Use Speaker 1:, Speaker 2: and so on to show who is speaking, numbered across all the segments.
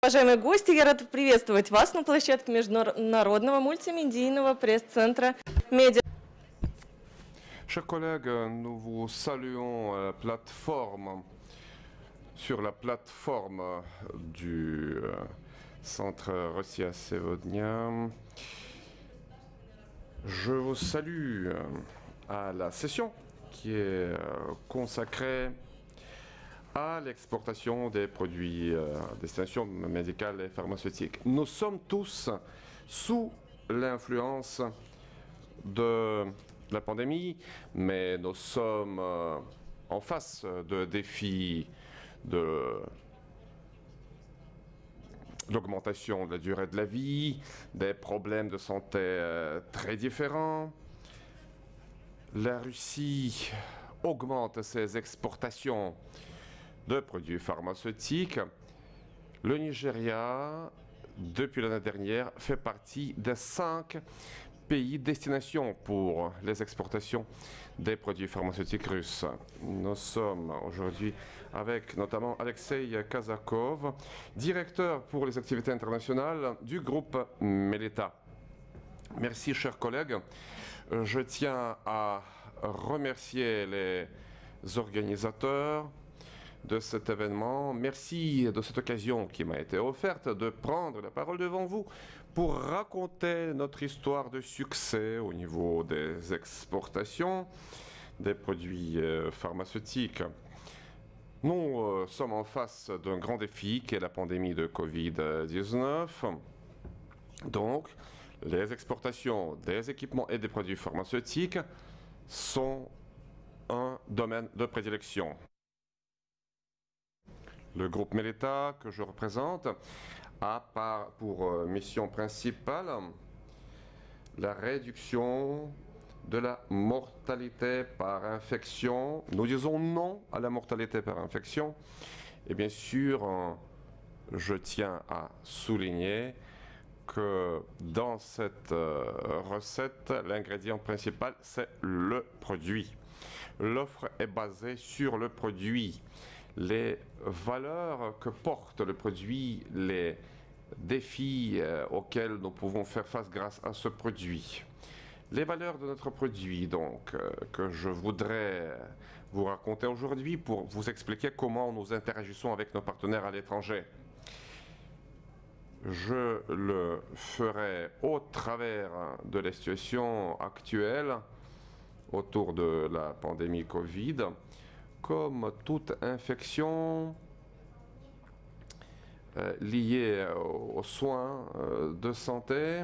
Speaker 1: Уважаемые гости, я рада приветствовать вас на площадке Международного мультимедийного пресс-центра «Медиа».
Speaker 2: Chers collègues, nous vous saluons sur la plateforme du Centre Rossiya Sevodnia. Je vous salue à la session qui est consacrée à l'exportation des produits à destination médicale et pharmaceutique. Nous sommes tous sous l'influence de la pandémie, mais nous sommes en face de défis de l'augmentation de la durée de la vie, des problèmes de santé très différents. La Russie augmente ses exportations de produits pharmaceutiques. Le Nigeria, depuis l'année dernière, fait partie des 5 pays destination pour les exportations des produits pharmaceutiques russes. Nous sommes aujourd'hui avec notamment Alexei Kazakov, directeur pour les activités internationales du groupe Meleta. Merci, chers collègues. Je tiens à remercier les organisateurs de cet événement. Merci de cette occasion qui m'a été offerte de prendre la parole devant vous pour raconter notre histoire de succès au niveau des exportations des produits pharmaceutiques. Nous sommes en face d'un grand défi qui est la pandémie de Covid-19. Donc, les exportations des équipements et des produits pharmaceutiques sont un domaine de prédilection. Le groupe Meleta, que je représente, a pour mission principale la réduction de la mortalité par infection. Nous disons non à la mortalité par infection. Et bien sûr, je tiens à souligner que dans cette recette, l'ingrédient principal, c'est le produit. L'offre est basée sur le produit. Les valeurs que porte le produit, les défis auxquels nous pouvons faire face grâce à ce produit. Les valeurs de notre produit, donc, que je voudrais vous raconter aujourd'hui pour vous expliquer comment nous interagissons avec nos partenaires à l'étranger. Je le ferai au travers de la situation actuelle autour de la pandémie Covid. Comme toute infection liée aux soins de santé,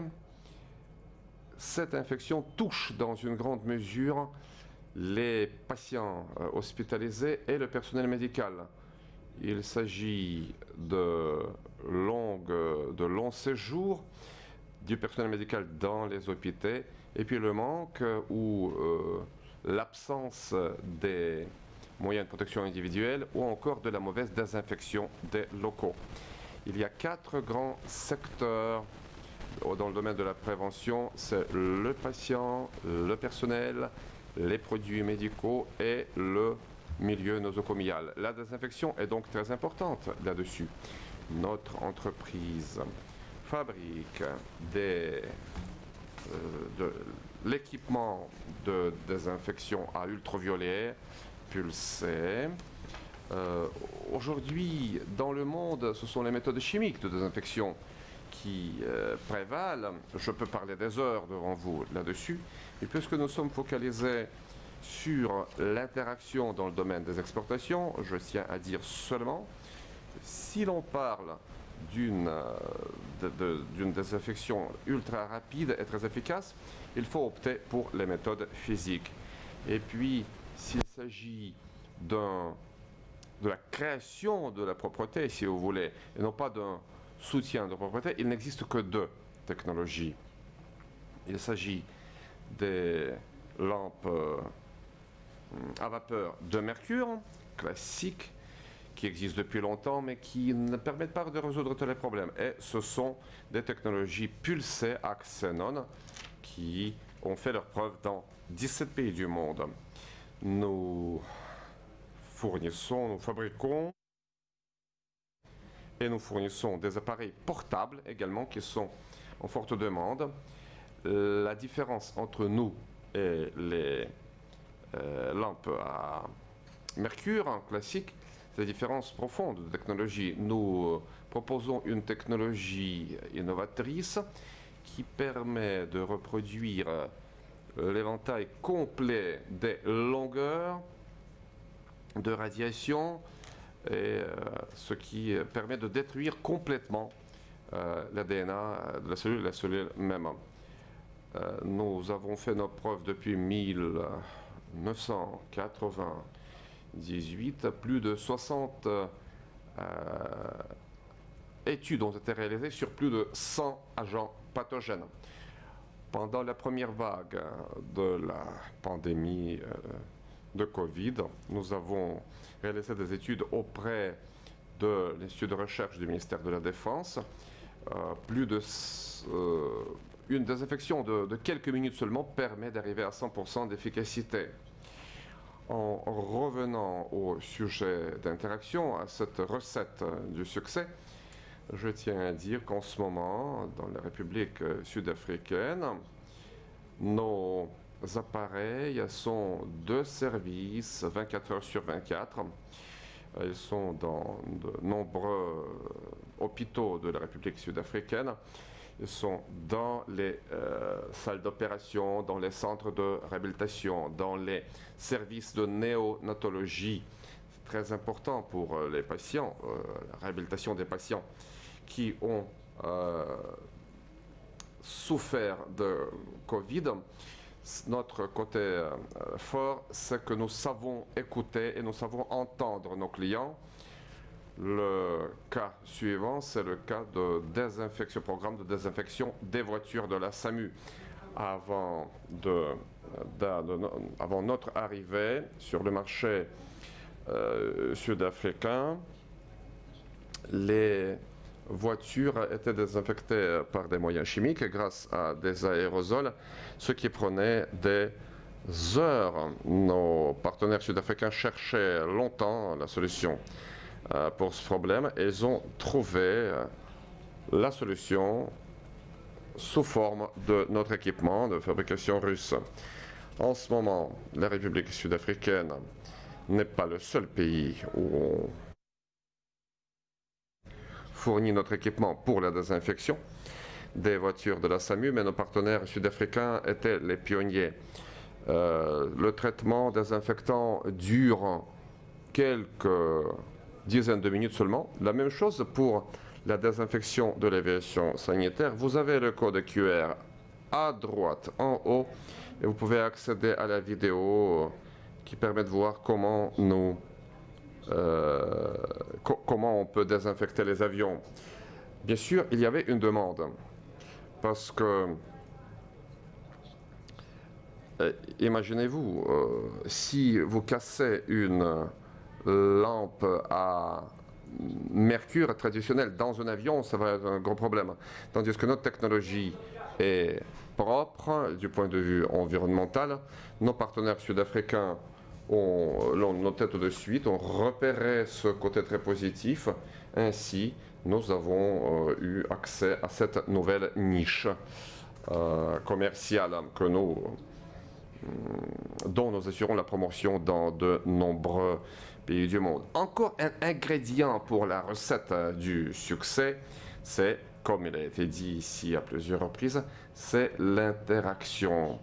Speaker 2: cette infection touche dans une grande mesure les patients hospitalisés et le personnel médical. Il s'agit de longs séjours du personnel médical dans les hôpitaux et puis le manque ou l'absence des moyens de protection individuelle ou encore de la mauvaise désinfection des locaux. Il y a 4 grands secteurs dans le domaine de la prévention, c'est le patient, le personnel, les produits médicaux et le milieu nosocomial. La désinfection est donc très importante là-dessus. Notre entreprise fabrique de l'équipement de désinfection à ultraviolet pulsé. Aujourd'hui, dans le monde, ce sont les méthodes chimiques de désinfection qui prévalent. Je peux parler des heures devant vous là-dessus. Et puisque nous sommes focalisés sur l'interaction dans le domaine des exportations, je tiens à dire seulement, si l'on parle d'une désinfection ultra rapide et très efficace, il faut opter pour les méthodes physiques. Et puis, s'il s'agit de la création de la propreté, si vous voulez, et non pas d'un soutien de propreté, il n'existe que 2 technologies. Il s'agit des lampes à vapeur de mercure, classiques, qui existent depuis longtemps, mais qui ne permettent pas de résoudre tous les problèmes. Et ce sont des technologies pulsées à xénon qui ont fait leur preuve dans 17 pays du monde. Nous fabriquons Et nous fournissons des appareils portables également qui sont en forte demande. La différence entre nous et les lampes à mercure classiques, c'est la différence profonde de technologie. Nous proposons une technologie innovatrice qui permet de reproduire l'éventail complet des longueurs de radiation, et ce qui permet de détruire complètement l'ADN de la cellule même. Nous avons fait nos preuves depuis 1998. Plus de 60 études ont été réalisées sur plus de 100 agents pathogènes. Pendant la première vague de la pandémie de Covid, nous avons réalisé des études auprès de l'Institut de recherche du ministère de la Défense. Une désinfection de quelques minutes seulement permet d'arriver à 100% d'efficacité. En revenant au sujet d'interaction, à cette recette du succès, je tiens à dire qu'en ce moment, dans la République sud-africaine, nos appareils sont de service 24 heures sur 24. Ils sont dans de nombreux hôpitaux de la République sud-africaine. Ils sont dans les salles d'opération, dans les centres de réhabilitation, dans les services de néonatologie. C'est très important pour les patients, la réhabilitation des patients qui ont souffert de Covid. Notre côté fort, c'est que nous savons écouter et nous savons entendre nos clients. Le cas suivant, c'est le cas de désinfection, programme de désinfection des voitures de la SAMU. Avant notre arrivée sur le marché sud-africain, les voitures étaient désinfectées par des moyens chimiques grâce à des aérosols, ce qui prenait des heures. Nos partenaires sud-africains cherchaient longtemps la solution pour ce problème, et ils ont trouvé la solution sous forme de notre équipement de fabrication russe. En ce moment, la République sud-africaine n'est pas le seul pays où on fournit notre équipement pour la désinfection des voitures de la SAMU, mais nos partenaires sud-africains étaient les pionniers. Le traitement désinfectant dure quelques dizaines de minutes seulement. La même chose pour la désinfection de l'aviation sanitaire. Vous avez le code QR à droite en haut et vous pouvez accéder à la vidéo qui permet de voir comment comment on peut désinfecter les avions. Bien sûr, il y avait une demande parce que imaginez-vous, si vous cassez une lampe à mercure traditionnelle dans un avion, ça va être un gros problème. Tandis que notre technologie est propre du point de vue environnemental. Nos partenaires sud-africains l'ont noté tout de suite, ont repéré ce côté très positif. Ainsi, nous avons eu accès à cette nouvelle niche commerciale dont nous assurons la promotion dans de nombreux pays du monde. Encore un ingrédient pour la recette du succès, c'est, comme il a été dit ici à plusieurs reprises, c'est l'interaction.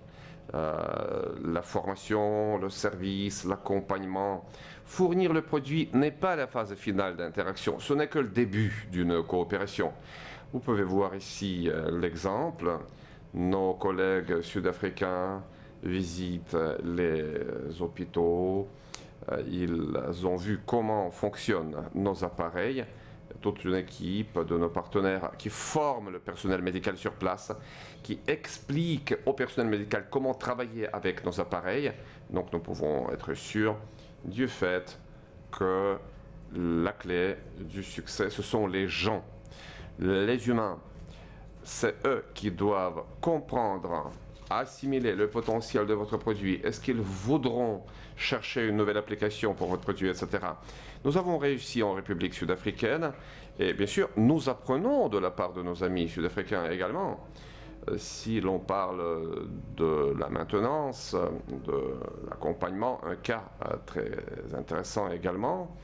Speaker 2: La formation, le service, l'accompagnement. Fournir le produit n'est pas la phase finale d'interaction, ce n'est que le début d'une coopération. Vous pouvez voir ici l'exemple. Nos collègues sud-africains visitent les hôpitaux, ils ont vu comment fonctionnent nos appareils. Toute une équipe de nos partenaires qui forment le personnel médical sur place, qui explique au personnel médical comment travailler avec nos appareils. Donc nous pouvons être sûrs du fait que la clé du succès, ce sont les gens, les humains. C'est eux qui doivent comprendre, assimiler le potentiel de votre produit. Est-ce qu'ils voudront chercher une nouvelle application pour votre produit, etc. Nous avons réussi en République sud-africaine Et bien sûr, nous apprenons de la part de nos amis sud-africains également. Si l'on parle de la maintenance, de l'accompagnement, un cas très intéressant également,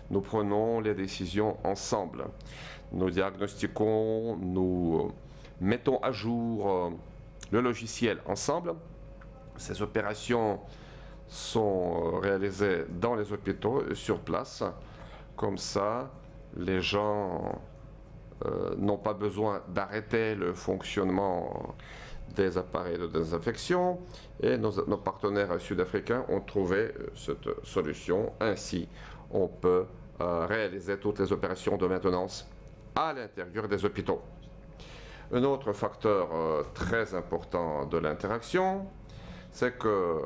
Speaker 2: nous prenons les décisions ensemble. Nous diagnostiquons, nous mettons à jour le logiciel ensemble. Ces opérations sont réalisées dans les hôpitaux, sur place. Comme ça, les gens n'ont pas besoin d'arrêter le fonctionnement des appareils de désinfection et nos partenaires sud-africains ont trouvé cette solution. Ainsi, on peut réaliser toutes les opérations de maintenance à l'intérieur des hôpitaux. Un autre facteur très important de l'interaction, c'est que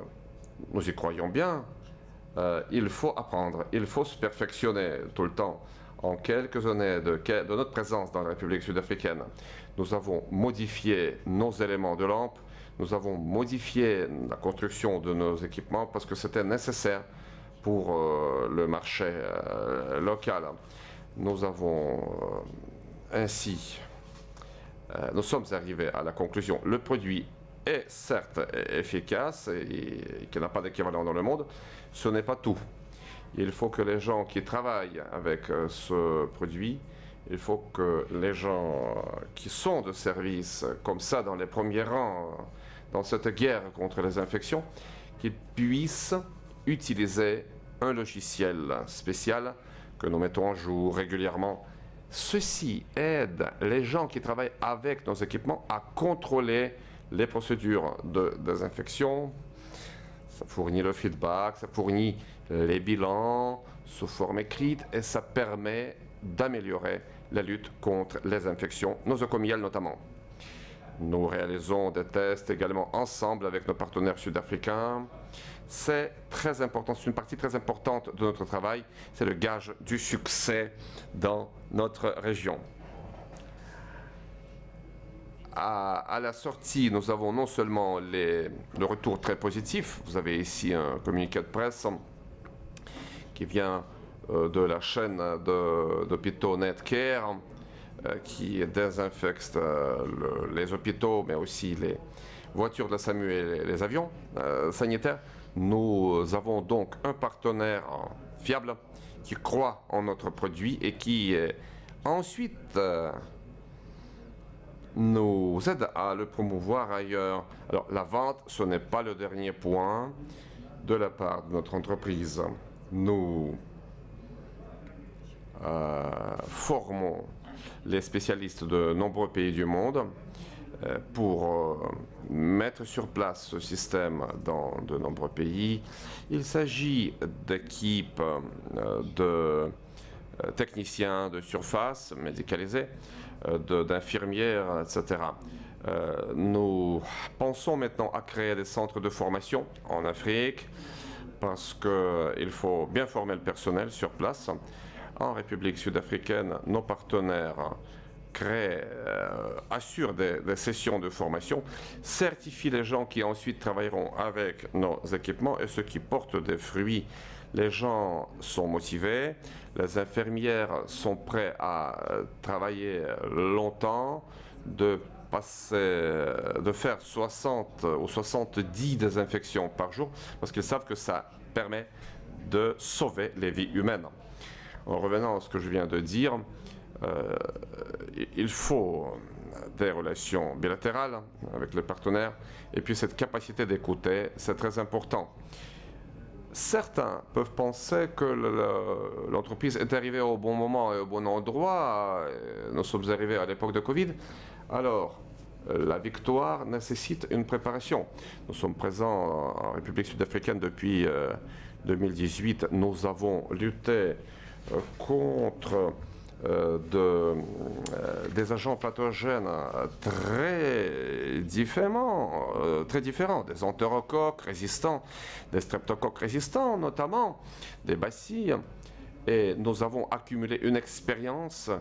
Speaker 2: nous y croyons bien, il faut apprendre, il faut se perfectionner tout le temps. En quelques années de notre présence dans la République sud-africaine, nous avons modifié nos éléments de lampe, nous avons modifié la construction de nos équipements parce que c'était nécessaire pour le marché local. Nous avons ainsi, nous sommes arrivés à la conclusion, le produit est certes efficace et qu'il n'a pas d'équivalent dans le monde, ce n'est pas tout. Il faut que les gens qui travaillent avec ce produit, il faut que les gens qui sont de service comme ça dans les premiers rangs dans cette guerre contre les infections, qu'ils puissent utiliser un logiciel spécial que nous mettons en jour régulièrement. Ceci aide les gens qui travaillent avec nos équipements à contrôler les procédures de désinfection. Ça fournit le feedback, ça fournit les bilans sous forme écrite et ça permet d'améliorer la lutte contre les infections nosocomiales notamment. Nous réalisons des tests également ensemble avec nos partenaires sud-africains. C'est très important, c'est une partie très importante de notre travail, c'est le gage du succès dans notre région. À la sortie, nous avons non seulement le retour très positif, vous avez ici un communiqué de presse qui vient de la chaîne d'hôpitaux Netcare qui désinfecte les hôpitaux, mais aussi les voitures de la SAMU et les avions sanitaires. Nous avons donc un partenaire fiable qui croit en notre produit et qui ensuite nous aide à le promouvoir ailleurs. Alors la vente, ce n'est pas le dernier point de la part de notre entreprise. Nous formons les spécialistes de nombreux pays du monde pour mettre sur place ce système dans de nombreux pays. Il s'agit d'équipes de techniciens de surface médicalisés, d'infirmières, etc. Nous pensons maintenant à créer des centres de formation en Afrique parce qu'il faut bien former le personnel sur place. En République sud-africaine, nos partenaires assurent des sessions de formation, certifient les gens qui ensuite travailleront avec nos équipements et ce qui porte des fruits. Les gens sont motivés, les infirmières sont prêtes à travailler longtemps, de faire 60 ou 70 désinfections par jour, parce qu'ils savent que ça permet de sauver les vies humaines. En revenant à ce que je viens de dire, il faut des relations bilatérales avec les partenaires, et puis cette capacité d'écouter, c'est très important. Certains peuvent penser que l'entreprise est arrivée au bon moment et au bon endroit. Nous sommes arrivés à l'époque de Covid. Alors, la victoire nécessite une préparation. Nous sommes présents en République sud-africaine depuis 2018. Nous avons lutté contre des agents pathogènes très différents, des entérocoques résistants, des streptocoques résistants notamment, des bacilles. Et nous avons accumulé une expérience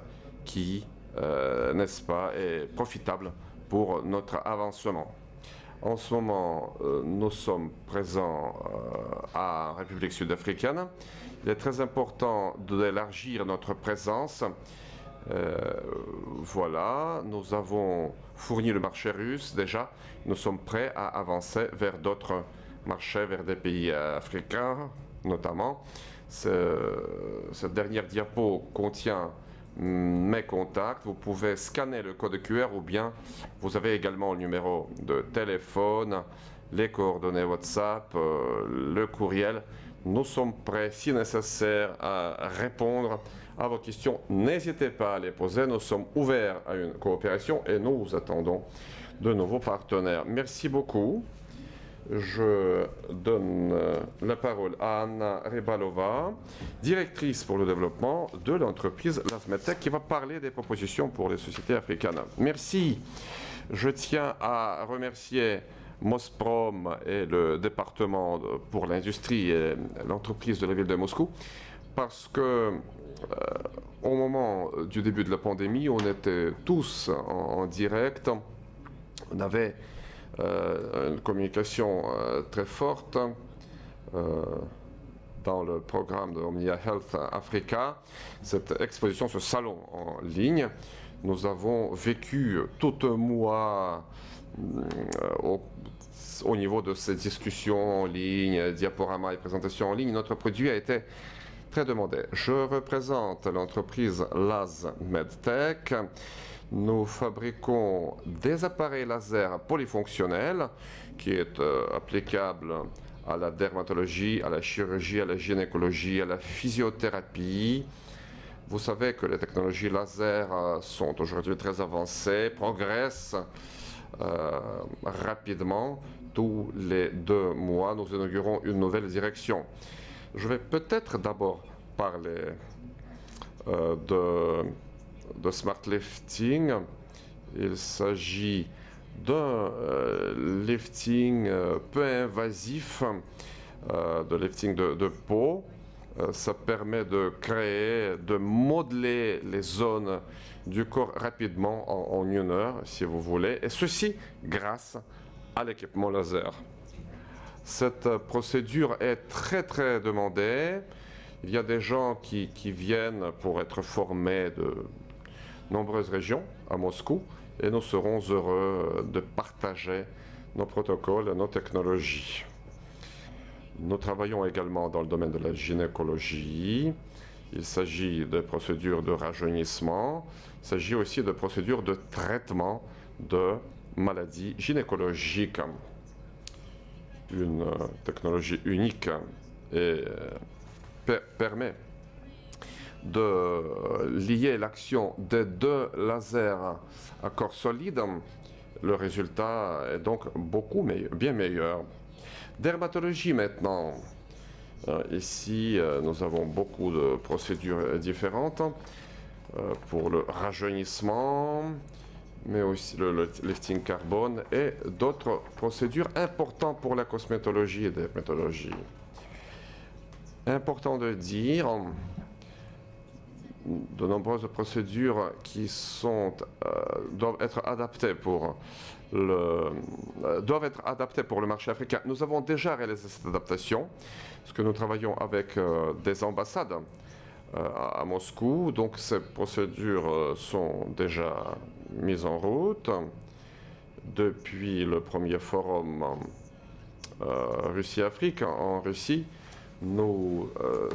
Speaker 2: qui, n'est-ce pas, est profitable pour notre avancement. En ce moment, nous sommes présents en République sud-africaine. Il est très important d'élargir notre présence Voilà, nous avons fourni le marché russe déjà. Nous sommes prêts à avancer vers d'autres marchés, vers des pays africains notamment. Cette dernière diapo contient mes contacts. Vous pouvez scanner le code QR ou bien vous avez également le numéro de téléphone, les coordonnées WhatsApp, le courriel. Nous sommes prêts, si nécessaire, à répondre à vos questions. N'hésitez pas à les poser. Nous sommes ouverts à une coopération et nous attendons de nouveaux partenaires. Merci beaucoup. Je donne la parole à Anna Rebalova, directrice pour le développement de l'entreprise Lazmetech, qui va parler des propositions pour les sociétés africaines. Merci. Je tiens à remercier Mosprom et le département pour l'industrie et l'entreprise de la ville de Moscou, parce que au moment du début de la pandémie, on était tous en direct. On avait une communication très forte dans le programme de Omnia Health Africa, cette exposition, ce salon en ligne. Nous avons vécu tout un mois au niveau de ces discussions en ligne, diaporamas et présentations en ligne. Notre produit a été très demandé. Je représente l'entreprise Lazmetech. Nous fabriquons des appareils laser polyfonctionnels qui est applicable à la dermatologie, à la chirurgie, à la gynécologie, à la physiothérapie. Vous savez que les technologies laser sont aujourd'hui très avancées, progressent rapidement. Tous les 2 mois, nous inaugurons une nouvelle direction. Je vais peut-être d'abord parler de Smart Lifting. Il s'agit d'un lifting peu invasif, de lifting de peau. Ça permet de créer, de modeler les zones du corps rapidement en 1 heure, si vous voulez, et ceci grâce à l'équipement laser. Cette procédure est très demandée. Il y a des gens qui viennent pour être formés de nombreuses régions à Moscou et nous serons heureux de partager nos protocoles et nos technologies. Nous travaillons également dans le domaine de la gynécologie. Il s'agit de procédures de rajeunissement. Il s'agit aussi de procédures de traitement de maladies gynécologiques. Une technologie unique et permet de lier l'action des 2 lasers à corps solide. Le résultat est donc bien meilleur. Dermatologie maintenant. Ici, nous avons beaucoup de procédures différentes pour le rajeunissement, mais aussi le lifting carbone et d'autres procédures importantes pour la cosmétologie et la dermatologie. Important de dire, de nombreuses procédures qui doivent être adaptées pour le marché africain. Nous avons déjà réalisé cette adaptation, parce que nous travaillons avec des ambassades à Moscou. Donc ces procédures sont déjà mises en route. Depuis le premier forum Russie-Afrique en Russie, nous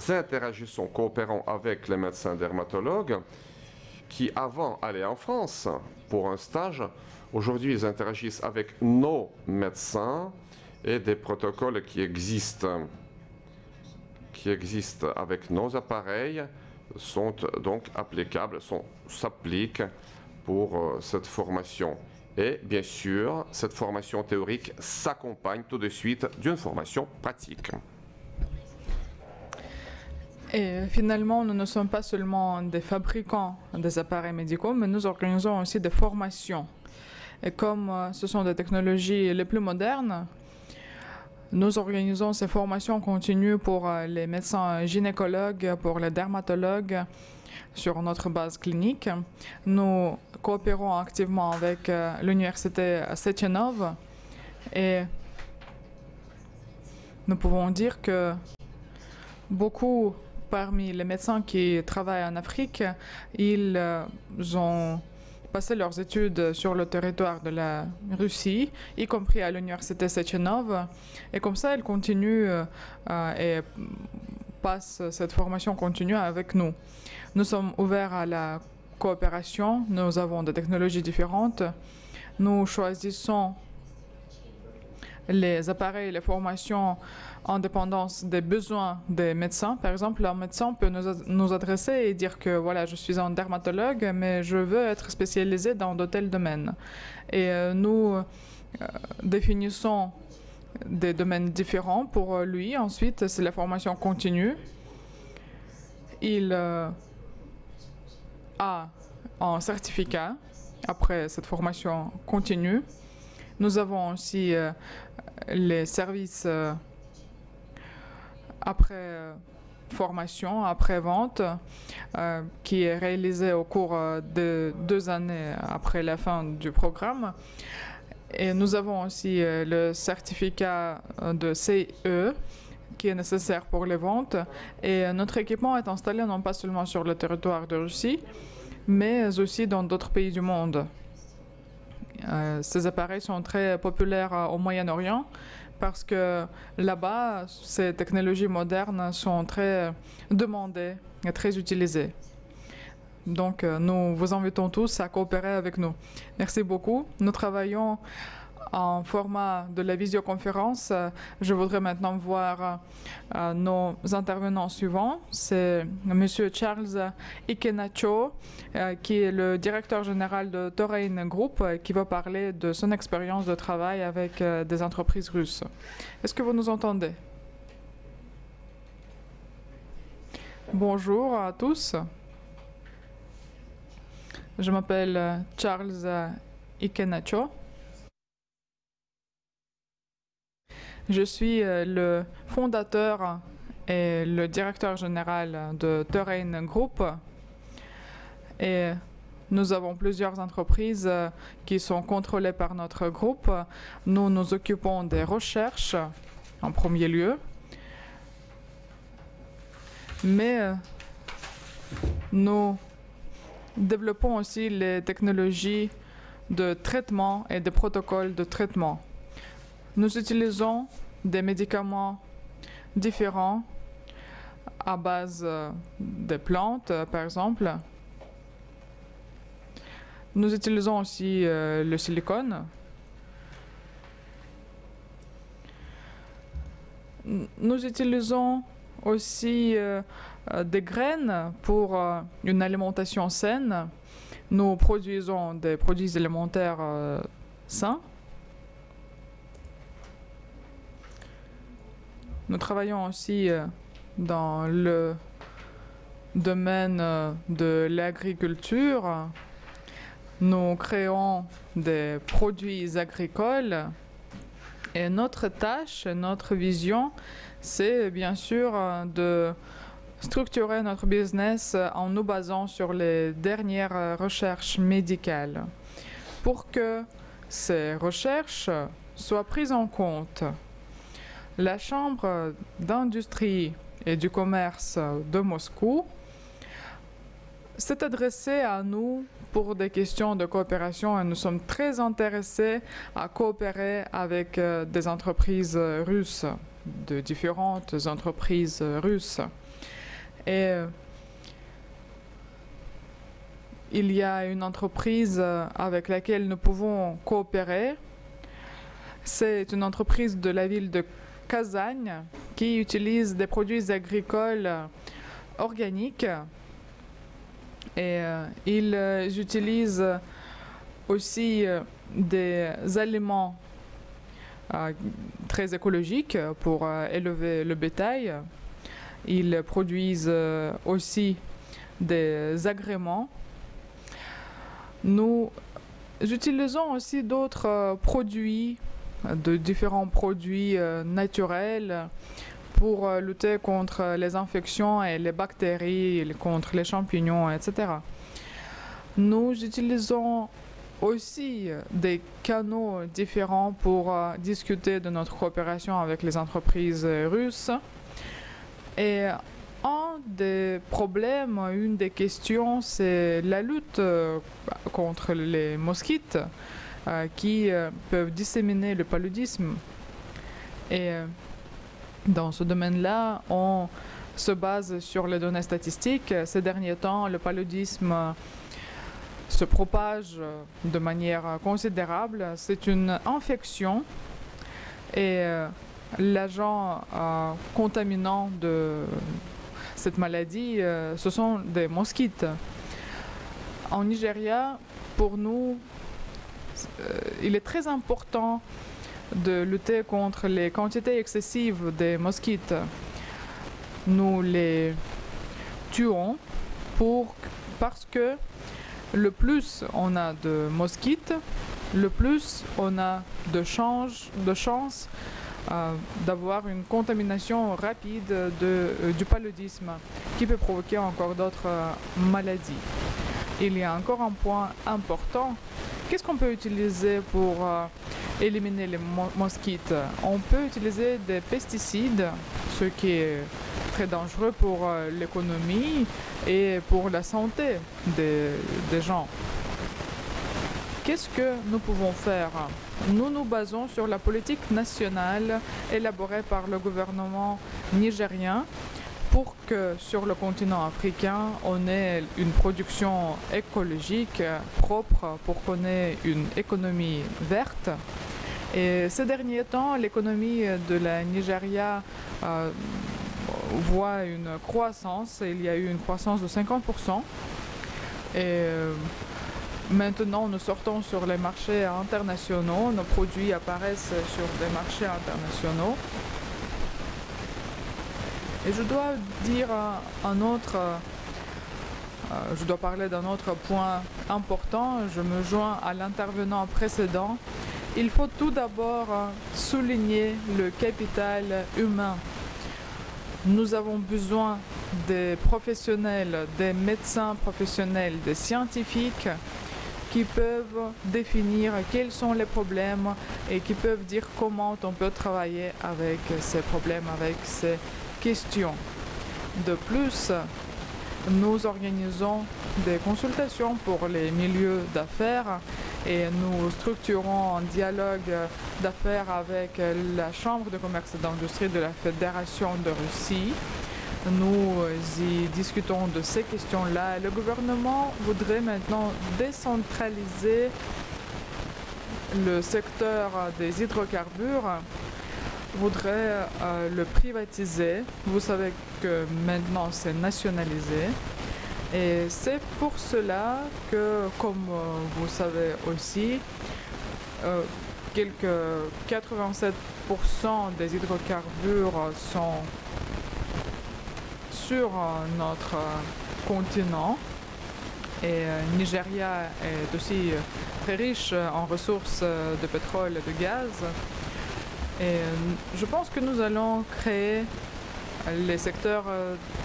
Speaker 2: interagissons, coopérons avec les médecins dermatologues qui avant allaient en France pour un stage. Aujourd'hui, ils interagissent avec nos médecins et des protocoles qui existent avec nos appareils sont donc applicables, s'appliquent pour cette formation. Et bien sûr, cette formation théorique s'accompagne tout de suite d'une formation pratique.
Speaker 3: Et finalement, nous ne sommes pas seulement des fabricants des appareils médicaux, mais nous organisons aussi des formations. Et comme ce sont des technologies les plus modernes, nous organisons ces formations continues pour les médecins gynécologues, pour les dermatologues sur notre base clinique. Nous coopérons activement avec l'université Sechenov et nous pouvons dire que beaucoup parmi les médecins qui travaillent en Afrique, ils ont passé leurs études sur le territoire de la Russie, y compris à l'université Sechenov. Et comme ça, ils continuent et passent cette formation continue avec nous. Nous sommes ouverts à la coopération. Nous avons des technologies différentes. Nous choisissons les appareils et les formations en dépendance des besoins des médecins. Par exemple, un médecin peut nous adresser et dire que voilà, je suis un dermatologue, mais je veux être spécialisé dans de tels domaines. Et nous définissons des domaines différents pour lui. Ensuite, c'est la formation continue. Il a un certificat après cette formation continue. Nous avons aussi les services après formation, après vente, qui est réalisé au cours de 2 années après la fin du programme. Et nous avons aussi le certificat de CE qui est nécessaire pour les ventes. Et notre équipement est installé non pas seulement sur le territoire de Russie, mais aussi dans d'autres pays du monde. Ces appareils sont très populaires au Moyen-Orient parce que là-bas, ces technologies modernes sont très demandées et très utilisées. Donc, nous vous invitons tous à coopérer avec nous. Merci beaucoup. Nous travaillons en format de la visioconférence. Je voudrais maintenant voir nos intervenants suivants. C'est M. Charles Ikenacho, qui est le directeur général de Torein Group, qui va parler de son expérience de travail avec des entreprises russes. Est-ce que vous nous entendez? Bonjour à tous. Je m'appelle Charles Ikenacho. Je suis le fondateur et le directeur général de Torein Group. Et nous avons plusieurs entreprises qui sont contrôlées par notre groupe. Nous nous occupons des recherches en premier lieu. Mais nous développons aussi les technologies de traitement et des protocoles de traitement. Nous utilisons des médicaments différents à base de plantes, par exemple. Nous utilisons aussi le silicone. Nous utilisons aussi des graines pour une alimentation saine. Nous produisons des produits alimentaires sains. Nous travaillons aussi dans le domaine de l'agriculture. Nous créons des produits agricoles et notre tâche, notre vision, c'est bien sûr de structurer notre business en nous basant sur les dernières recherches médicales pour que ces recherches soient prises en compte. La Chambre d'industrie et du commerce de Moscou s'est adressée à nous pour des questions de coopération et nous sommes très intéressés à coopérer avec des entreprises russes, de différentes entreprises russes. Et il y a une entreprise avec laquelle nous pouvons coopérer. C'est une entreprise de la ville de Kazagne qui utilise des produits agricoles organiques et ils utilisent aussi des aliments très écologiques pour élever le bétail. Ils produisent aussi des agréments. Nous utilisons aussi d'autres produits, de différents produits naturels pour lutter contre les infections et les bactéries, contre les champignons, etc. Nous utilisons aussi des canaux différents pour discuter de notre coopération avec les entreprises russes. Et Un des problèmes, une des questions, c'est la lutte contre les mosquites qui peuvent disséminer le paludisme. Et dans ce domaine-là, on se base sur les données statistiques. Ces derniers temps, le paludisme se propage de manière considérable. C'est une infection et l'agent contaminant de cette maladie, ce sont des mosquites. En Nigeria, pour nous, il est très important de lutter contre les quantités excessives des mosquites. Nous les tuons parce que le plus on a de mosquites, le plus on a de chances d'avoir une contamination rapide du paludisme qui peut provoquer encore d'autres maladies. Il y a encore un point important. Qu'est-ce qu'on peut utiliser pour éliminer les mosquites? On peut utiliser des pesticides, ce qui est très dangereux pour l'économie et pour la santé des gens. Qu'est-ce que nous pouvons faire? Nous nous basons sur la politique nationale élaborée par le gouvernement nigérien pour que sur le continent africain, on ait une production écologique propre, pour qu'on ait une économie verte. Et ces derniers temps, l'économie de la Nigeria voit une croissance. Il y a eu une croissance de 50%. Et maintenant, nous sortons sur les marchés internationaux. Nos produits apparaissent sur des marchés internationaux. Et je dois dire je dois parler d'un autre point important. Je me joins à l'intervenant précédent. Il faut tout d'abord souligner le capital humain. Nous avons besoin des professionnels, des médecins professionnels, des scientifiques qui peuvent définir quels sont les problèmes et qui peuvent dire comment on peut travailler avec ces problèmes, avec ces questions. De plus, nous organisons des consultations pour les milieux d'affaires et nous structurons un dialogue d'affaires avec la Chambre de commerce et d'industrie de la Fédération de Russie. Nous y discutons de ces questions-là. Le gouvernement voudrait maintenant décentraliser le secteur des hydrocarbures, voudrait le privatiser. Vous savez que maintenant c'est nationalisé. Et c'est pour cela que, comme vous savez aussi, quelques 87% des hydrocarbures sont sur notre continent. Et Nigeria est aussi très riche en ressources de pétrole et de gaz. Et je pense que nous allons créer les secteurs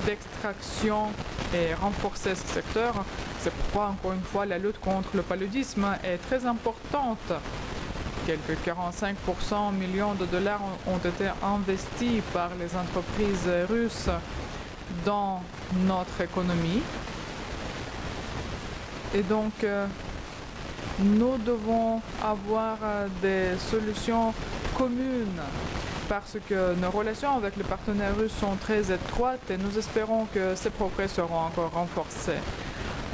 Speaker 3: d'extraction et renforcer ce secteur. C'est pourquoi, encore une fois, la lutte contre le paludisme est très importante. Quelques 45% millions de dollars ont été investis par les entreprises russes dans notre économie. Et donc, nous devons avoir des solutions communes parce que nos relations avec les partenaires russes sont très étroites et nous espérons que ces progrès seront encore renforcés.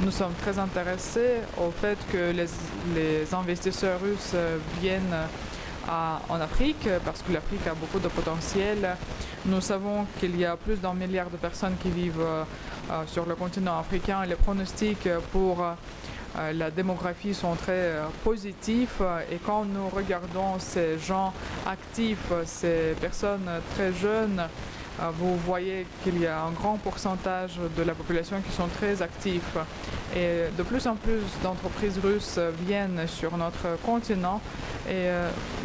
Speaker 3: Nous sommes très intéressés au fait que les investisseurs russes viennent en Afrique parce que l'Afrique a beaucoup de potentiel. Nous savons qu'il y a plus d'1 milliard de personnes qui vivent sur le continent africain. Les pronostics pour la démographie sont très positifs et quand nous regardons ces gens actifs, ces personnes très jeunes, vous voyez qu'il y a un grand pourcentage de la population qui sont très actifs. Et de plus en plus d'entreprises russes viennent sur notre continent et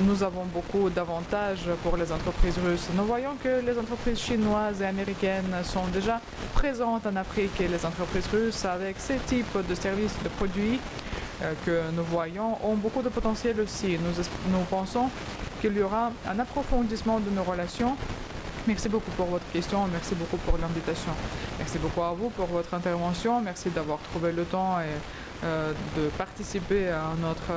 Speaker 3: nous avons beaucoup d'avantages pour les entreprises russes. Nous voyons que les entreprises chinoises et américaines sont déjà présentes en Afrique et les entreprises russes avec ces types de services, de produits que nous voyons ont beaucoup de potentiel aussi. Nous pensons qu'il y aura un approfondissement de nos relations Merci beaucoup pour votre question, merci beaucoup pour l'invitation. Merci beaucoup à vous pour votre intervention, merci d'avoir trouvé le temps et de participer à notre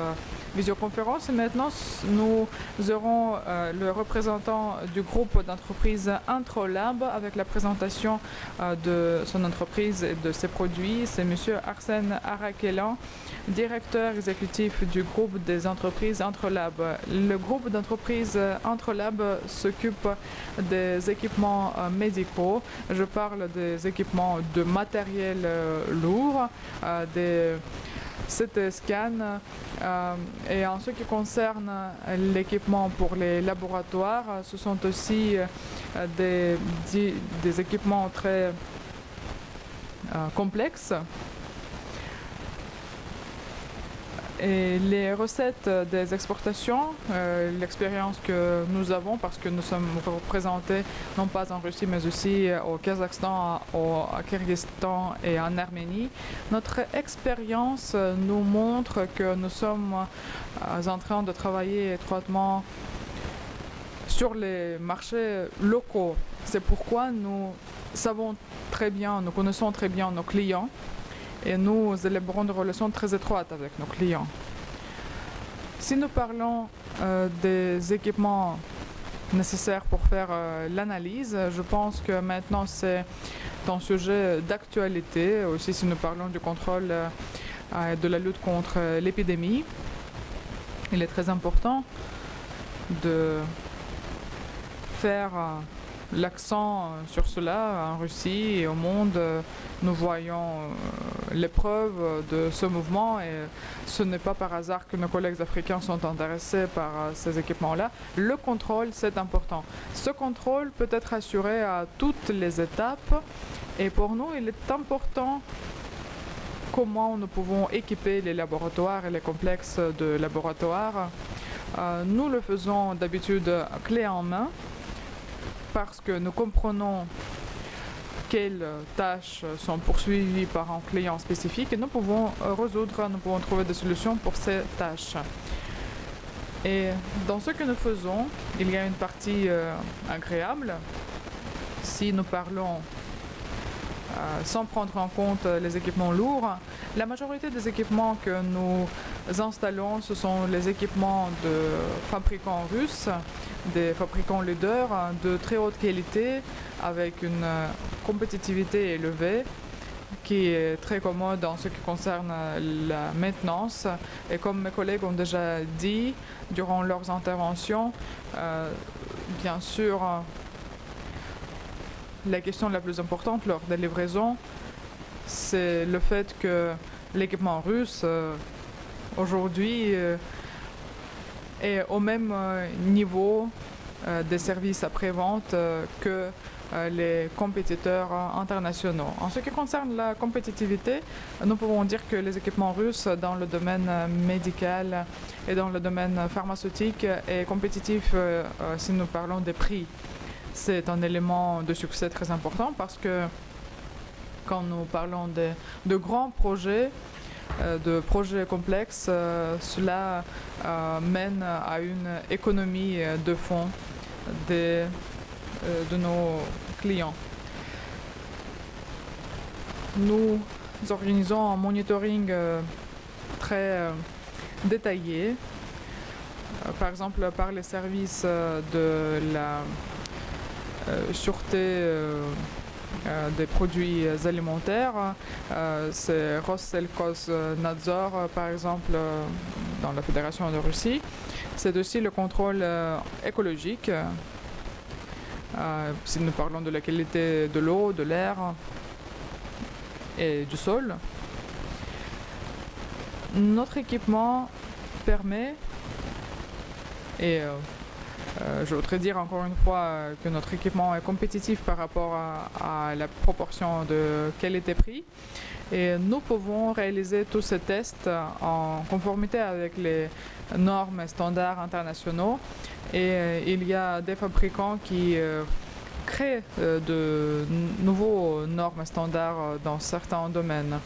Speaker 3: visioconférence. Et maintenant, nous aurons le représentant du groupe d'entreprise Introlab avec la présentation de son entreprise et de ses produits. C'est M. Arsène Arakelan, directeur exécutif du groupe des entreprises Introlab. Le groupe d'entreprises Introlab s'occupe des équipements médicaux. Je parle des équipements de matériel lourd, des CT scan et en ce qui concerne l'équipement pour les laboratoires, ce sont aussi des équipements très complexes. Et les recettes des exportations, l'expérience que nous avons, parce que nous sommes représentés non pas en Russie mais aussi au Kazakhstan, au Kyrgyzstan et en Arménie, notre expérience nous montre que nous sommes en train de travailler étroitement sur les marchés locaux. C'est pourquoi nous savons très bien, nous connaissons très bien nos clients. Et nous élaborons des relations très étroites avec nos clients. Si nous parlons des équipements nécessaires pour faire l'analyse, je pense que maintenant c'est un sujet d'actualité. Aussi si nous parlons du contrôle de la lutte contre l'épidémie, il est très important de faire l'accent sur cela en Russie et au monde. Nous voyons les preuves de ce mouvement et ce n'est pas par hasard que nos collègues africains sont intéressés par ces équipements-là. Le contrôle, c'est important. Ce contrôle peut être assuré à toutes les étapes et pour nous, il est important comment nous pouvons équiper les laboratoires et les complexes de laboratoires. Nous le faisons d'habitude clé en main, parce que nous comprenons quelles tâches sont poursuivies par un client spécifique et nous pouvons trouver des solutions pour ces tâches. Et dans ce que nous faisons, il y a une partie agréable. Si nous parlons sans prendre en compte les équipements lourds, la majorité des équipements que nous installons, ce sont les équipements de fabricants russes, des fabricants leaders de très haute qualité avec une compétitivité élevée qui est très commode en ce qui concerne la maintenance. Et comme mes collègues ont déjà dit durant leurs interventions, bien sûr, la question la plus importante lors des livraisons, c'est le fait que l'équipement russe aujourd'hui est au même niveau des services après-vente que les compétiteurs internationaux. En ce qui concerne la compétitivité, nous pouvons dire que les équipements russes dans le domaine médical et dans le domaine pharmaceutique est compétitif si nous parlons des prix. C'est un élément de succès très important parce que quand nous parlons de grands projets, de projets complexes, cela mène à une économie de fonds de nos clients. Nous organisons un monitoring très détaillé, par exemple par les services de la sûreté des produits alimentaires. C'est Roselkosnadzor, par exemple, dans la Fédération de Russie. C'est aussi le contrôle écologique, si nous parlons de la qualité de l'eau, de l'air et du sol. Notre équipement permet, et je voudrais dire encore une fois que notre équipement est compétitif par rapport à la proportion de qualité-prix. Et nous pouvons réaliser tous ces tests en conformité avec les normes et standards internationaux. Et il y a des fabricants qui créent de nouveaux normes et standards dans certains domaines.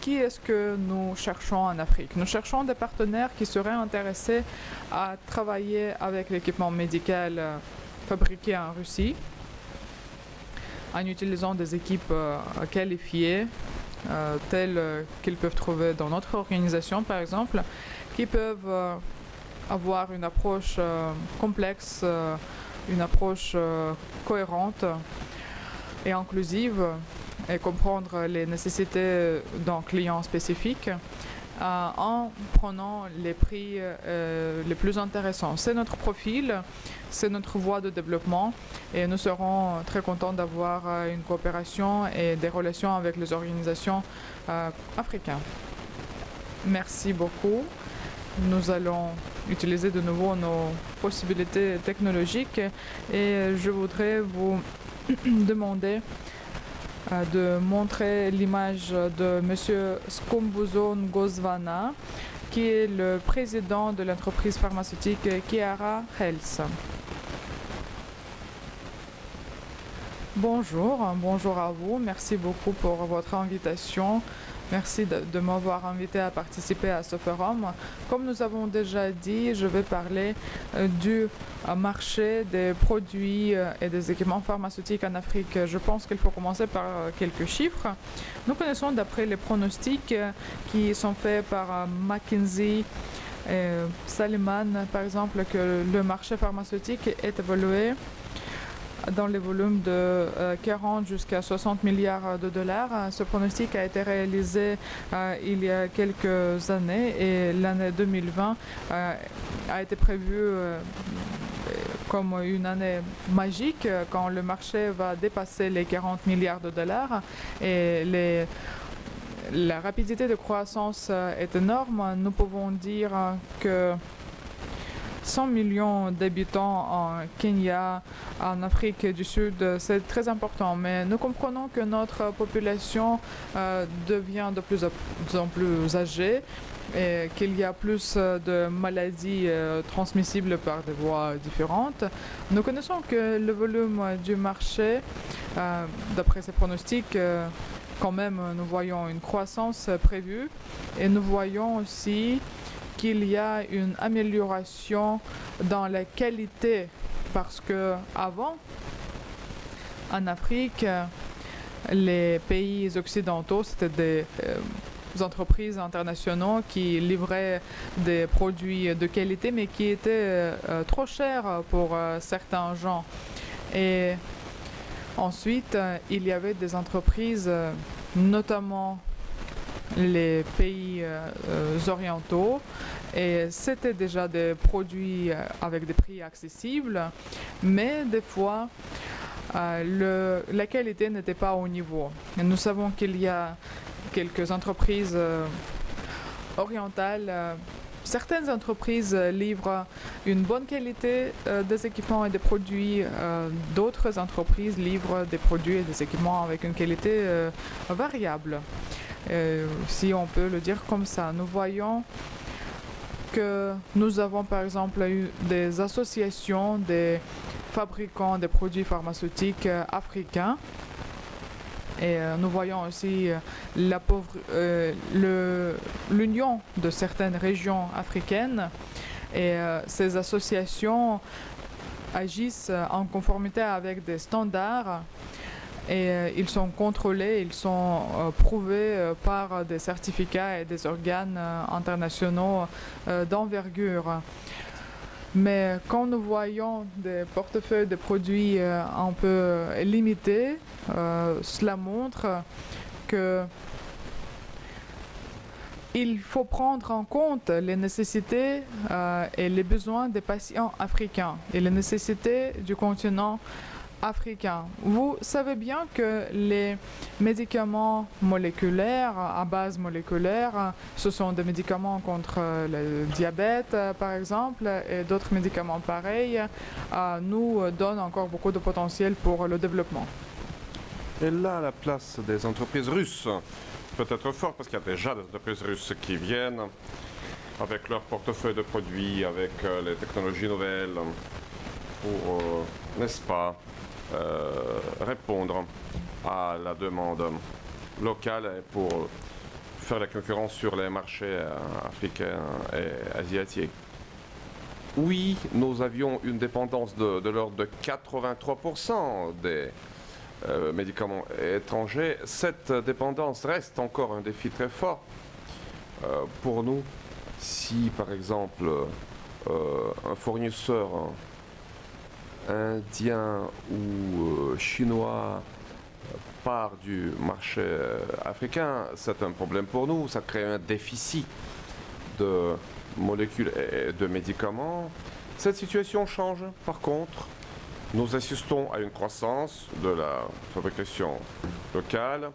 Speaker 3: Qui est-ce que nous cherchons en Afrique? Nous cherchons des partenaires qui seraient intéressés à travailler avec l'équipement médical fabriqué en Russie en utilisant des équipes qualifiées, telles qu'ils peuvent trouver dans notre organisation, par exemple, qui peuvent avoir une approche complexe, une approche cohérente et inclusive, et comprendre les nécessités d'un client spécifique en prenant les prix les plus intéressants. C'est notre profil, c'est notre voie de développement et nous serons très contents d'avoir une coopération et des relations avec les organisations africaines. Merci beaucoup. Nous allons utiliser de nouveau nos possibilités technologiques et je voudrais vous demander de montrer l'image de M. Skhumbuzo Ngozwana, qui est le président de l'entreprise pharmaceutique Kiara Health. Bonjour à vous. Merci beaucoup pour votre invitation. Merci de m'avoir invité à participer à ce forum. Comme nous avons déjà dit, je vais parler du marché des produits et des équipements pharmaceutiques en Afrique. Je pense qu'il faut commencer par quelques chiffres. Nous connaissons d'après les pronostics qui sont faits par McKinsey et Salomon, par exemple, que le marché pharmaceutique est évolué dans les volumes de 40 jusqu'à 60 milliards de dollars. Ce pronostic a été réalisé il y a quelques années et l'année 2020 a été prévue comme une année magique quand le marché va dépasser les 40 milliards de dollars et la rapidité de croissance est énorme. Nous pouvons dire que 100 millions d'habitants en Kenya, en Afrique du Sud, c'est très important. Mais nous comprenons que notre population devient de plus en plus âgée et qu'il y a plus de maladies transmissibles par des voies différentes. Nous connaissons que le volume du marché, d'après ces pronostics, quand même, nous voyons une croissance prévue et nous voyons aussi qu'il y a une amélioration dans la qualité parce que avant, en Afrique, les pays occidentaux, c'était des entreprises internationales qui livraient des produits de qualité mais qui étaient trop chers pour certains gens. Et ensuite, il y avait des entreprises, notamment les pays orientaux, et c'était déjà des produits avec des prix accessibles, mais des fois la qualité n'était pas au niveau. Et nous savons qu'il y a quelques entreprises orientales. Certaines entreprises livrent une bonne qualité des équipements et des produits. D'autres entreprises livrent des produits et des équipements avec une qualité variable. Si on peut le dire comme ça. Nous voyons que nous avons par exemple eu des associations des fabricants des produits pharmaceutiques africains et nous voyons aussi l'union de certaines régions africaines et ces associations agissent en conformité avec des standards et ils sont contrôlés, ils sont prouvés par des certificats et des organes internationaux d'envergure. Mais quand nous voyons des portefeuilles de produits un peu limités, cela montre que il faut prendre en compte les nécessités et les besoins des patients africains et les nécessités du continent africain. Vous savez bien que les médicaments moléculaires, à base moléculaire, ce sont des médicaments contre le diabète, par exemple, et d'autres médicaments pareils, nous donnent encore beaucoup de potentiel pour le développement.
Speaker 2: Et là, la place des entreprises russes peut être forte parce qu'il y a déjà des entreprises russes qui viennent avec leur portefeuille de produits, avec les technologies nouvelles pour, n'est-ce pas, répondre à la demande locale et pour faire la concurrence sur les marchés africains et asiatiques. Oui, nous avions une dépendance de l'ordre de 83% des médicaments étrangers, cette dépendance reste encore un défi très fort pour nous. Si par exemple un fournisseur indien ou chinois part du marché africain, c'est un problème pour nous, ça crée un déficit de molécules et de médicaments. Cette situation change par contre. Nous assistons à une croissance de la fabrication locale.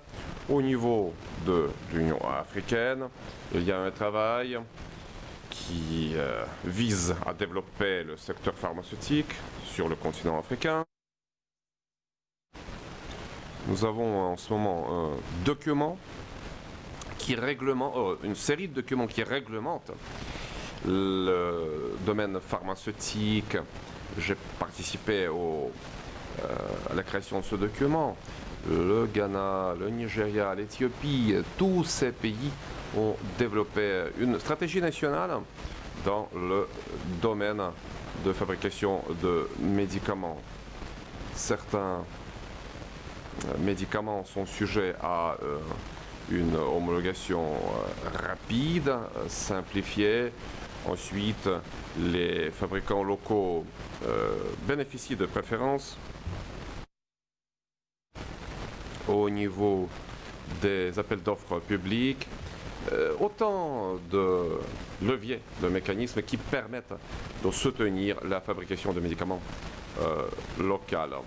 Speaker 2: Au niveau de l'Union africaine, il y a un travail qui vise à développer le secteur pharmaceutique sur le continent africain. Nous avons en ce moment un document qui réglemente, une série de documents qui réglementent le domaine pharmaceutique. J'ai participé à la création de ce document. Le Ghana, le Nigeria, l'Éthiopie, tous ces pays ont développé une stratégie nationale dans le domaine de fabrication de médicaments. Certains médicaments sont sujets à une homologation rapide, simplifiée. Ensuite, les fabricants locaux bénéficient de préférences au niveau des appels d'offres publics. Autant de leviers, de mécanismes qui permettent de soutenir la fabrication de médicaments locaux.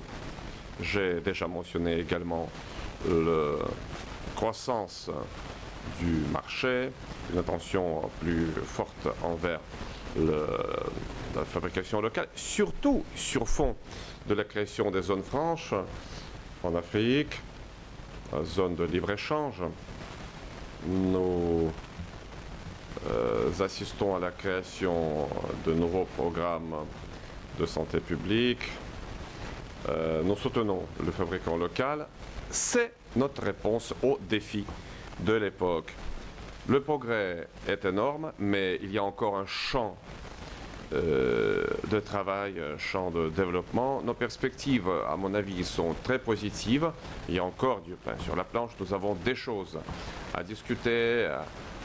Speaker 2: J'ai déjà mentionné également la croissance du marché, une attention plus forte envers la fabrication locale, surtout sur fond de la création des zones franches en Afrique, zone de libre-échange. Nous assistons à la création de nouveaux programmes de santé publique. Nous soutenons le fabricant local. C'est notre réponse aux défis de l'époque. Le progrès est énorme, mais il y a encore un champ de travail, un champ de développement. Nos perspectives, à mon avis, sont très positives. Il y a encore du pain sur la planche. Nous avons des choses à discuter,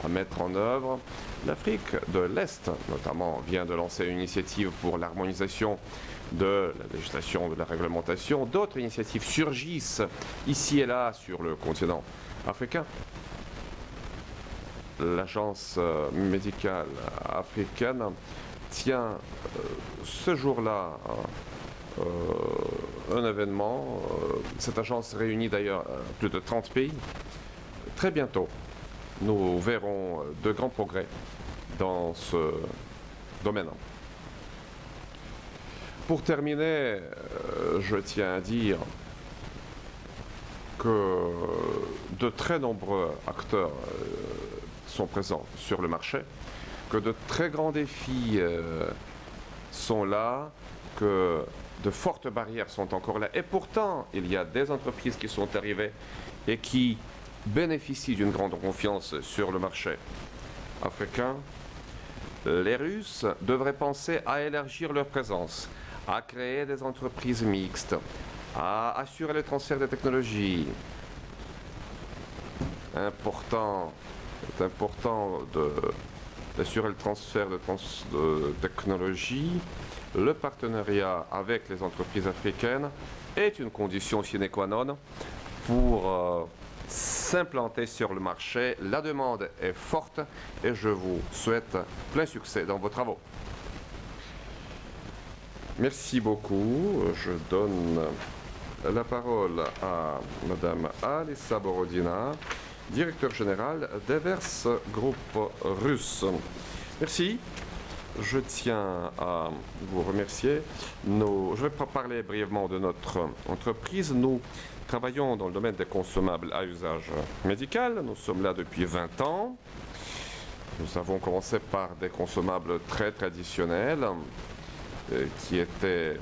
Speaker 2: à mettre en œuvre. L'Afrique de l'Est, notamment, vient de lancer une initiative pour l'harmonisation de la législation, de la réglementation. D'autres initiatives surgissent ici et là sur le continent africain. L'agence médicale africaine tient ce jour-là un événement. Cette agence réunit d'ailleurs plus de 30 pays. Très bientôt, nous verrons de grands progrès dans ce domaine. Pour terminer, je tiens à dire que de très nombreux acteurs sont présents sur le marché, que de très grands défis sont là, que de fortes barrières sont encore là. Et pourtant, il y a des entreprises qui sont arrivées et qui bénéficient d'une grande confiance sur le marché africain. Les Russes devraient penser à élargir leur présence, à créer des entreprises mixtes, à assurer le transfert des technologies. C'est important d'assurer le transfert de technologies. Le partenariat avec les entreprises africaines est une condition sine qua non pour s'implanter sur le marché. La demande est forte et je vous souhaite plein succès dans vos travaux. Merci beaucoup. Je donne la parole à Madame Alissa Borodina, directeur général d'Evers Group russe. Merci. Je tiens à vous remercier. Je vais parler brièvement de notre entreprise. Nous travaillons dans le domaine des consommables à usage médical. Nous sommes là depuis 20 ans. Nous avons commencé par des consommables très traditionnels qui étaient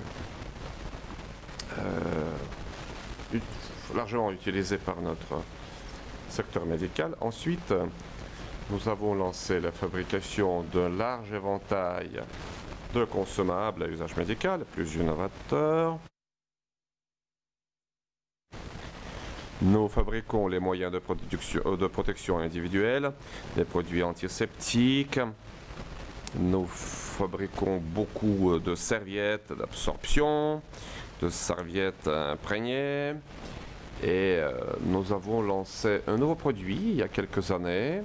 Speaker 2: largement utilisés par notre secteur médical. Ensuite, nous avons lancé la fabrication d'un large éventail de consommables à usage médical, plus innovateurs. Nous fabriquons les moyens de protection individuelle, les produits antiseptiques. Nous fabriquons beaucoup de serviettes d'absorption, de serviettes imprégnées. Et nous avons lancé un nouveau produit il y a quelques années.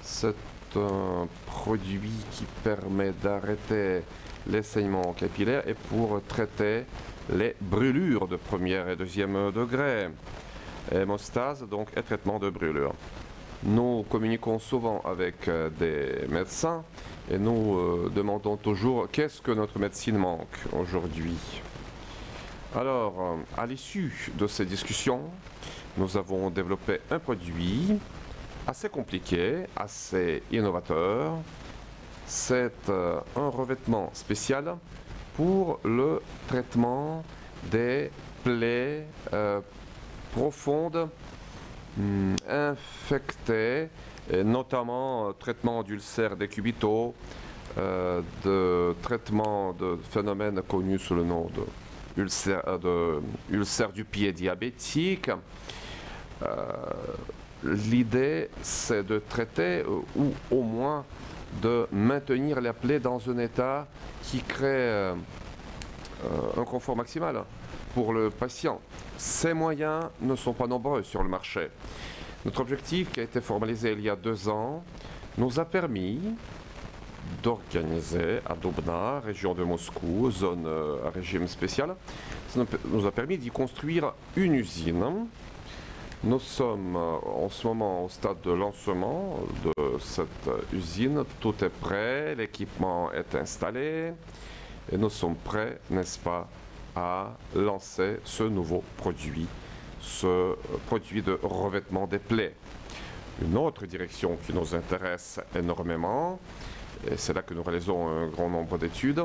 Speaker 2: C'est un produit qui permet d'arrêter les saignements capillaires et pour traiter les brûlures de premier et deuxième degré. Hémostase, donc, et traitement de brûlures. Nous communiquons souvent avec des médecins et nous demandons toujours qu'est-ce que notre médecine manque aujourd'hui. Alors, à l'issue de ces discussions, nous avons développé un produit assez compliqué, assez innovateur. C'est un revêtement spécial pour le traitement des plaies profondes, infectées, et notamment traitement d'ulcères décubitaux, de traitement de phénomènes connus sous le nom de ulcère du pied diabétique. L'idée, c'est de traiter ou au moins de maintenir la plaie dans un état qui crée un confort maximal pour le patient. Ces moyens ne sont pas nombreux sur le marché. Notre objectif, qui a été formalisé il y a 2 ans, nous a permis d'organiser à Dubna, région de Moscou, zone à régime spécial, ça nous a permis d'y construire une usine. Nous sommes en ce moment au stade de lancement de cette usine. Tout est prêt, l'équipement est installé et nous sommes prêts, n'est-ce pas, à lancer ce nouveau produit, ce produit de revêtement des plaies. Une autre direction qui nous intéresse énormément, et c'est là que nous réalisons un grand nombre d'études,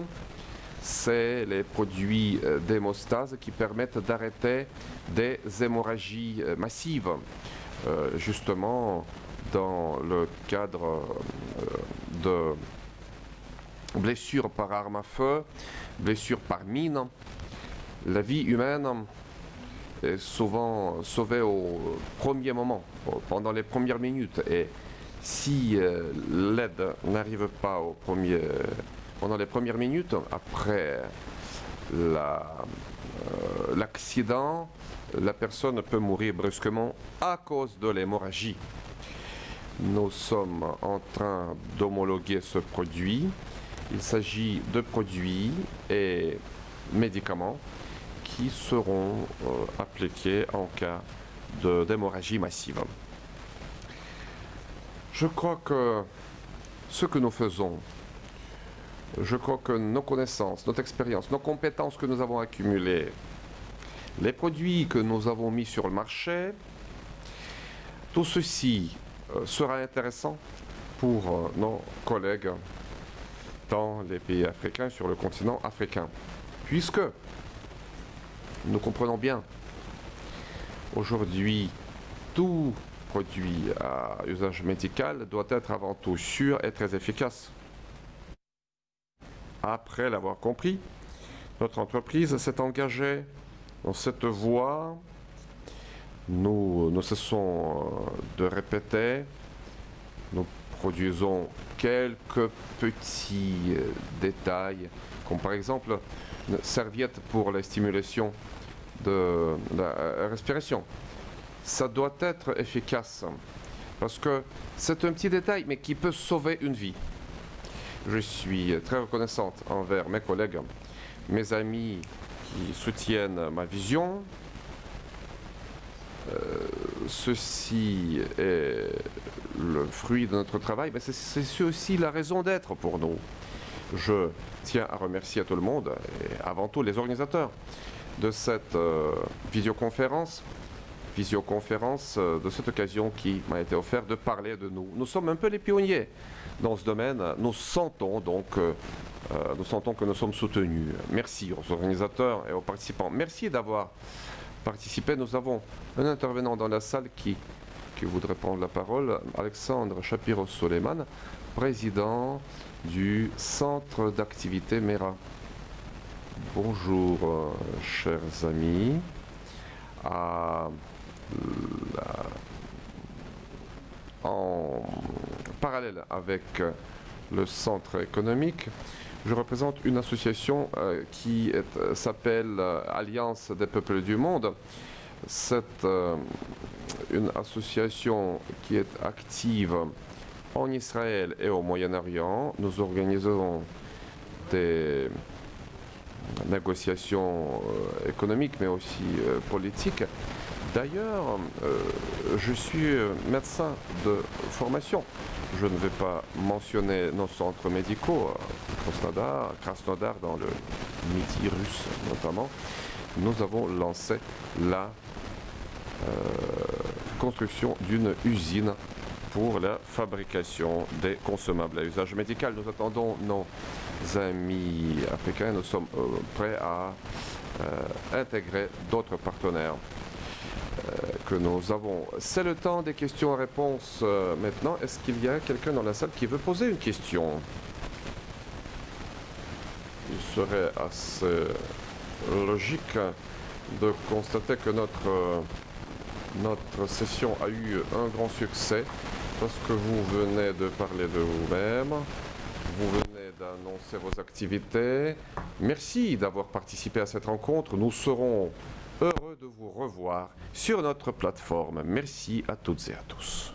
Speaker 2: c'est les produits d'hémostase qui permettent d'arrêter des hémorragies massives, justement dans le cadre de blessures par arme à feu, blessures par mine. La vie humaine est souvent sauvée au premier moment, pendant les premières minutes. Et si l'aide n'arrive pas pendant les premières minutes, après l'accident, la personne peut mourir brusquement à cause de l'hémorragie. Nous sommes en train d'homologuer ce produit. Il s'agit de produits et médicaments qui seront appliqués en cas d'hémorragie massive. Je crois que ce que nous faisons, je crois que nos connaissances, notre expérience, nos compétences que nous avons accumulées, les produits que nous avons mis sur le marché, tout ceci sera intéressant pour nos collègues dans les pays africains, sur le continent africain. Puisque nous comprenons bien, aujourd'hui, tout produit à usage médical doit être avant tout sûr et très efficace. Après l'avoir compris, notre entreprise s'est engagée dans cette voie. Nous ne cessons de répéter, nous produisons quelques petits détails, comme par exemple une serviette pour la stimulation de la respiration. Ça doit être efficace, parce que c'est un petit détail, mais qui peut sauver une vie. Je suis très reconnaissante envers mes collègues, mes amis qui soutiennent ma vision. Ceci est le fruit de notre travail, mais c'est aussi la raison d'être pour nous. Je tiens à remercier tout le monde, et avant tout les organisateurs de cette visioconférence de cette occasion qui m'a été offerte de parler de nous. Nous sommes un peu les pionniers dans ce domaine. Nous sentons donc que nous sommes soutenus. Merci aux organisateurs et aux participants. Merci d'avoir participé. Nous avons un intervenant dans la salle qui voudrait prendre la parole, Alexandre Shapiro-Soleiman, président du centre d'activité MERA. Bonjour, chers amis. En parallèle avec le centre économique, je représente une association qui s'appelle Alliance des peuples du monde. C'est une association qui est active en Israël et au Moyen-Orient. Nous organisons des négociations économiques mais aussi politiques. D'ailleurs, je suis médecin de formation. Je ne vais pas mentionner nos centres médicaux, Krasnodar, dans le Midi russe notamment. Nous avons lancé la construction d'une usine pour la fabrication des consommables à usage médical. Nous attendons nos amis africains. Nous sommes prêts à intégrer d'autres partenaires que nous avons. C'est le temps des questions et réponses maintenant. Est-ce qu'il y a quelqu'un dans la salle qui veut poser une question? Il serait assez logique de constater que notre session a eu un grand succès parce que vous venez de parler de vous-même, vous venez d'annoncer vos activités. Merci d'avoir participé à cette rencontre. Nous serons heureux de vous revoir sur notre plateforme. Merci à toutes et à tous.